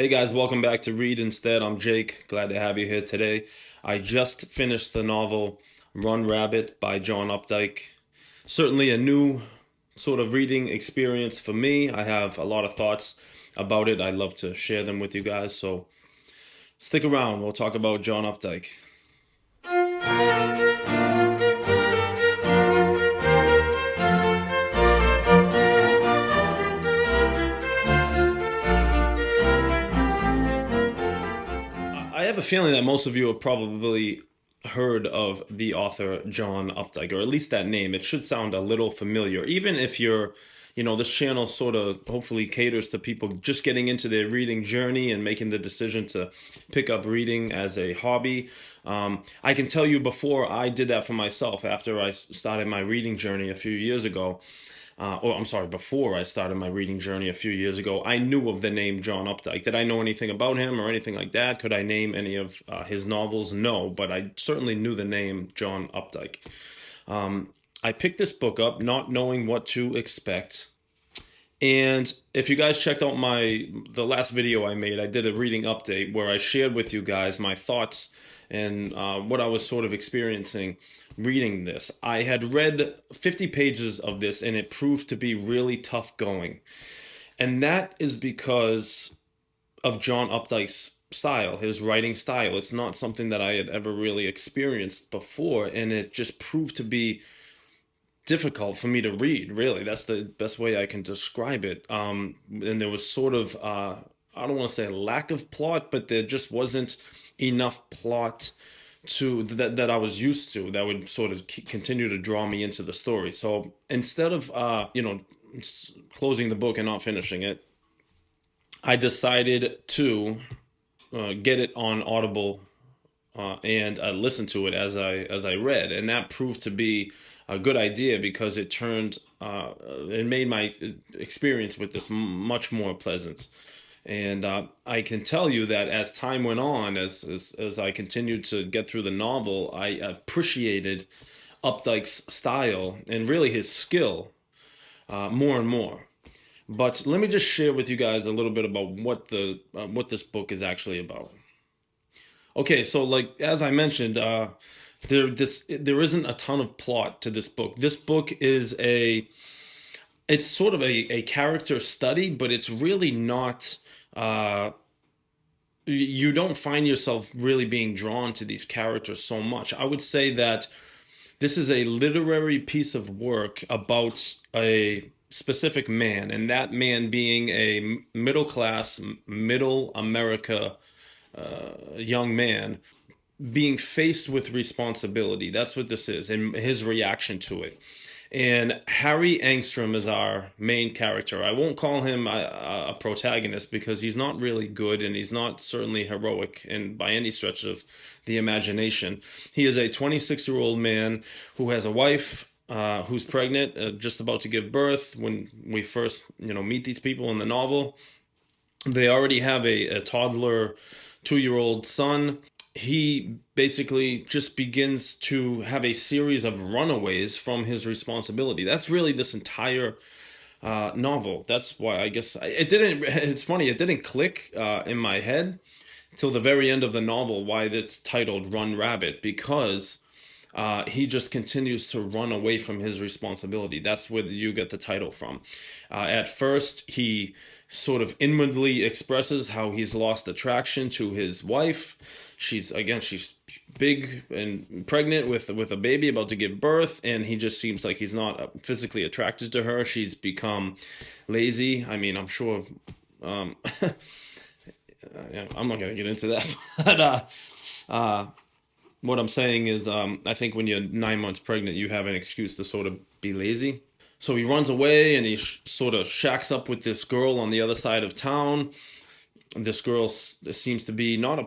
Hey guys, welcome back to Read Instead. I'm Jake. Glad to have you here today. I just finished the novel Run Rabbit by John Updike. Certainly a new sort of reading experience for me. I have a lot of thoughts about it. I'd love to share them with you guys. So stick around. We'll talk about John Updike. I have a feeling that most of you have probably heard of the author John Updike, or at least that name. It should sound a little familiar, even if this channel sort of hopefully caters to people just getting into their reading journey and making the decision to pick up reading as a hobby. I can tell you before I did that for myself, after I started my reading journey a few years ago, before I started my reading journey a few years ago, I knew of the name John Updike. Did I know anything about him or anything like that? Could I name any of his novels? No, but I certainly knew the name John Updike. I picked this book up not knowing what to expect. And if you guys checked out the last video I made, I did a reading update where I shared with you guys my thoughts and what I was sort of experiencing reading this. I had read 50 pages of this and it proved to be really tough going. And that is because of John Updike's style, his writing style. It's not something that I had ever really experienced before, and it just proved to be difficult for me to read, really. That's the best way I can describe it. And there was sort of, I don't want to say a lack of plot, but there just wasn't enough plot that I was used to that would sort of continue to draw me into the story. So instead of closing the book and not finishing it, I decided to get it on Audible and listen to it as I read, and that proved to be a good idea because it made my experience with this much more pleasant. And I can tell you that as time went on, as I continued to get through the novel, I appreciated Updike's style and really his skill more and more. But let me just share with you guys a little bit about what this book is actually about. Okay, so like as I mentioned, there isn't a ton of plot to this book. This book it's sort of a character study, but it's really not. You don't find yourself really being drawn to these characters so much. I would say that this is a literary piece of work about a specific man, and that man being a middle class, middle America young man being faced with responsibility. That's what this is, and his reaction to it. And Harry Angstrom is our main character. I won't call him a protagonist because he's not really good and he's not certainly heroic and by any stretch of the imagination. He is a 26-year-old man who has a wife who's pregnant, just about to give birth. When we first, meet these people in the novel, they already have a toddler 2-year-old son. He basically just begins to have a series of runaways from his responsibility. That's really this entire novel. That's why I guess it didn't. It's funny. It didn't click in my head till the very end of the novel why it's titled "Run Rabbit," because he just continues to run away from his responsibility. That's where you get the title from. At first, he sort of inwardly expresses how he's lost attraction to his wife. She's big and pregnant with a baby about to give birth, and he just seems like he's not physically attracted to her. She's become lazy. I mean, I'm sure. I'm not gonna get into that, but what I'm saying is, I think when you're 9 months pregnant, you have an excuse to sort of be lazy. So he runs away and he sort of shacks up with this girl on the other side of town. This girl seems to be not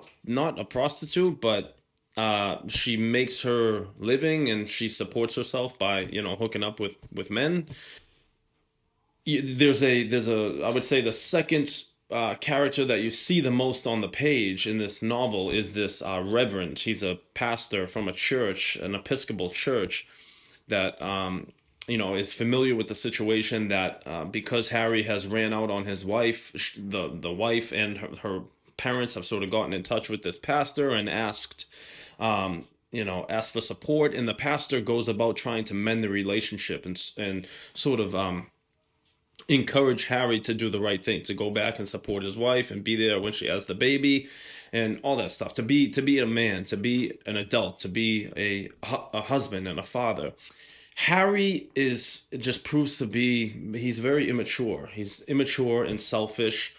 a prostitute, but she makes her living and she supports herself by hooking up with men. There's a I would say the second character that you see the most on the page in this novel is this reverend. He's a pastor from a church, an Episcopal church that is familiar with the situation that because Harry has ran out on his wife, the wife and her parents have sort of gotten in touch with this pastor and asked for support, and the pastor goes about trying to mend the relationship and sort of encourage Harry to do the right thing, to go back and support his wife and be there when she has the baby and all that stuff, to be a man, to be an adult, to be a husband and a father. Harry is just proves to be he's very immature. He's immature and selfish,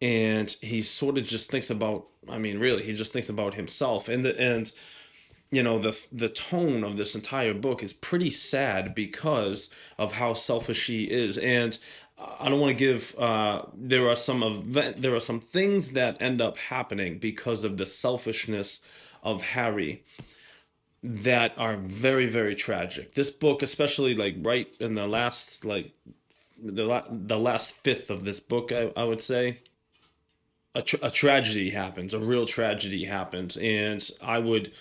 and he sort of just thinks about, I mean, really, he just thinks about himself. The tone of this entire book is pretty sad because of how selfish he is. And I don't want to give there are some things that end up happening because of the selfishness of Harry that are very, very tragic. This book, especially like right in the last the last fifth of this book, I would say a tragedy happens, a real tragedy happens, and I would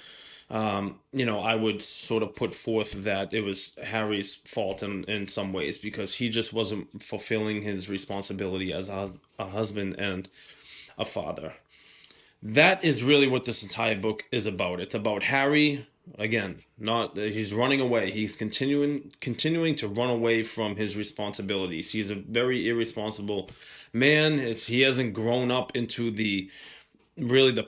sort of put forth that it was Harry's fault in some ways, because he just wasn't fulfilling his responsibility as a husband and a father. That is really what this entire book is about. It's about Harry again. Not he's running away. He's continuing to run away from his responsibilities. He's a very irresponsible man. He hasn't grown up into the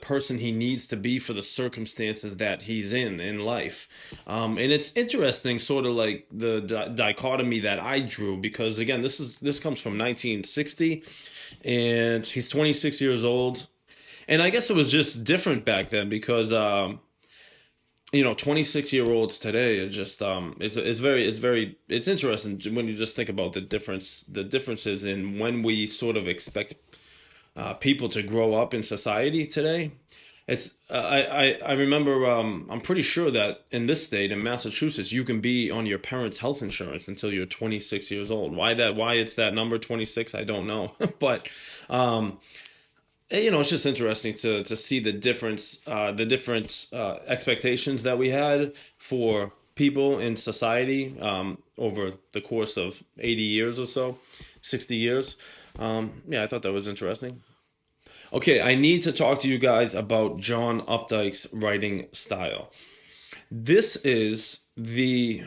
person he needs to be for the circumstances that he's in life. And it's interesting, sort of like the dichotomy that I drew, because again, this comes from 1960, and he's 26 years old. And I guess it was just different back then because 26-year-olds today are just it's interesting when you just think about the differences in when we sort of expect people to grow up in society today. It's I remember, I'm pretty sure that in this state, in Massachusetts, you can be on your parents' health insurance until you're 26 years old. Why it's that number 26, I don't know. But it's just interesting to see the different expectations that we had for people in society over the course of 80 years or so, 60 years. Yeah, I thought that was interesting. Okay, I need to talk to you guys about John Updike's writing style. This is the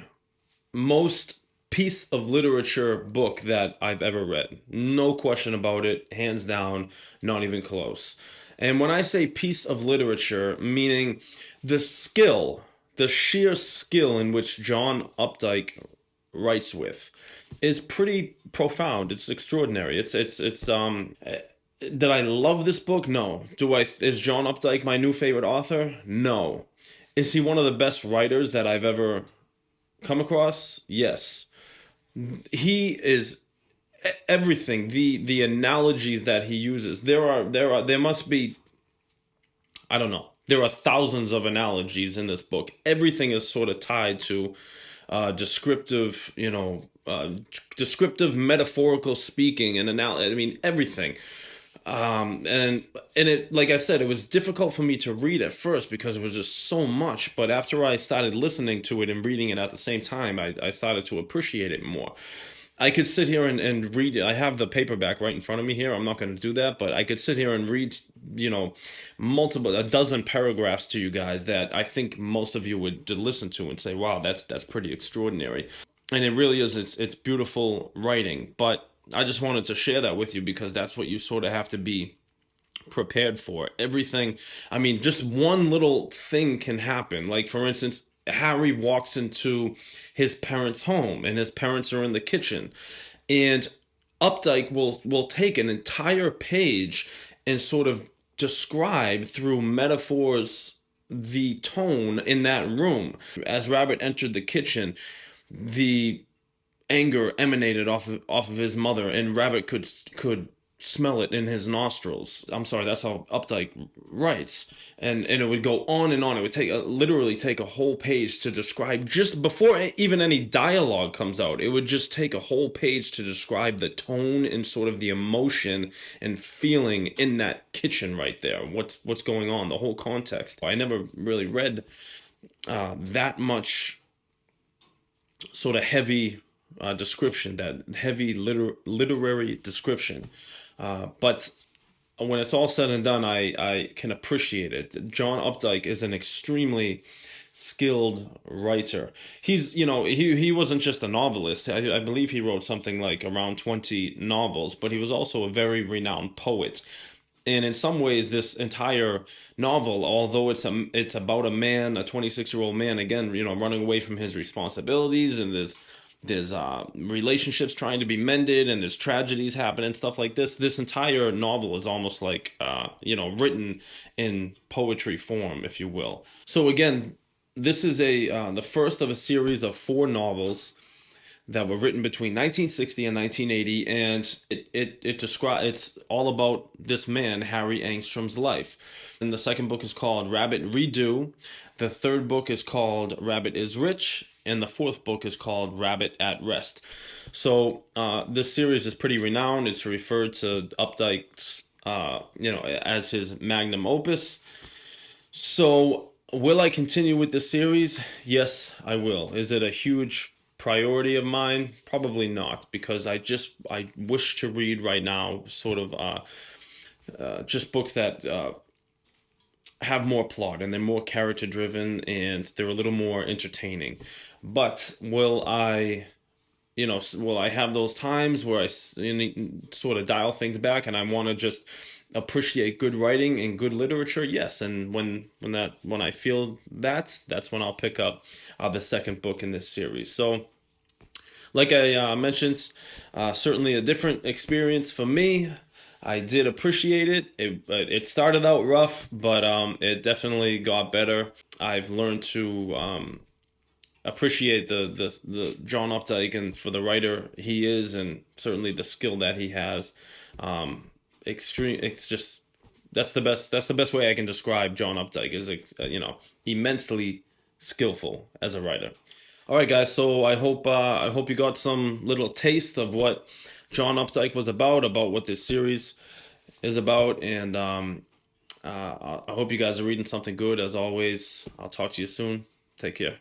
most piece of literature book that I've ever read. No question about it, hands down, not even close. And when I say piece of literature, meaning the sheer skill in which John Updike writes with is pretty profound. It's extraordinary. Did I love this book? No. Is John Updike my new favorite author? No. Is he one of the best writers that I've ever come across? Yes. He is everything. The analogies that he uses. There must be, I don't know. There are thousands of analogies in this book. Everything is sort of tied to descriptive, descriptive metaphorical speaking and analogy. I mean, everything. And it, like I said, it was difficult for me to read at first because it was just so much. But after I started listening to it and reading it at the same time, I started to appreciate it more. I could sit here and read it. I have the paperback right in front of me here. I'm not going to do that, but I could sit here and read, a dozen paragraphs to you guys that I think most of you would listen to and say, wow, that's pretty extraordinary. And it really is. It's beautiful writing. But I just wanted to share that with you because that's what you sort of have to be prepared for. Everything, I mean, just one little thing can happen. Like, for instance, Harry walks into his parents' home and his parents are in the kitchen. And Updike will take an entire page and sort of describe through metaphors the tone in that room. As Rabbit entered the kitchen, the anger emanated off of his mother, and Rabbit could smell it in his nostrils. I'm sorry, that's how Updike writes, and it would go on and on. It would literally take a whole page to describe, just before even any dialogue comes out. It would just take a whole page to describe the tone and sort of the emotion and feeling in that kitchen right there. What's going on, the whole context. I never really read that much sort of heavy description, that heavy literary description. But when it's all said and done, I can appreciate it. John Updike is an extremely skilled writer. He wasn't just a novelist. I believe he wrote something like around 20 novels, but he was also a very renowned poet. And in some ways, this entire novel, although it's about a man, a 26-year-old man, again, running away from his responsibilities, and there's relationships trying to be mended, and there's tragedies happen and stuff like this. This entire novel is almost like written in poetry form, if you will. So again, this is the first of a series of 4 novels that were written between 1960 and 1980, and it's all about this man, Harry Angstrom's life. And the second book is called Rabbit Redo. The third book is called Rabbit is Rich, and the fourth book is called Rabbit at Rest. So this series is pretty renowned. It's referred to Updike's, as his magnum opus. So will I continue with the series? Yes, I will. Is it a huge priority of mine? Probably not, because I wish to read right now sort of just books that have more plot, and they're more character driven, and they're a little more entertaining. But will I have those times where I sort of dial things back and I want to just appreciate good writing and good literature? Yes. And when I feel that's when I'll pick up the second book in this series. So like I mentioned, certainly a different experience for me. I did appreciate it. It started out rough, but it definitely got better. I've learned to appreciate the John Updike, and for the writer he is, and certainly the skill that he has. Extreme. It's just that's the best way I can describe John Updike, is immensely skillful as a writer. All right, guys. So I hope you got some little taste of what John Updike was about what this series is about, and I hope you guys are reading something good. As always, I'll talk to you soon. Take care.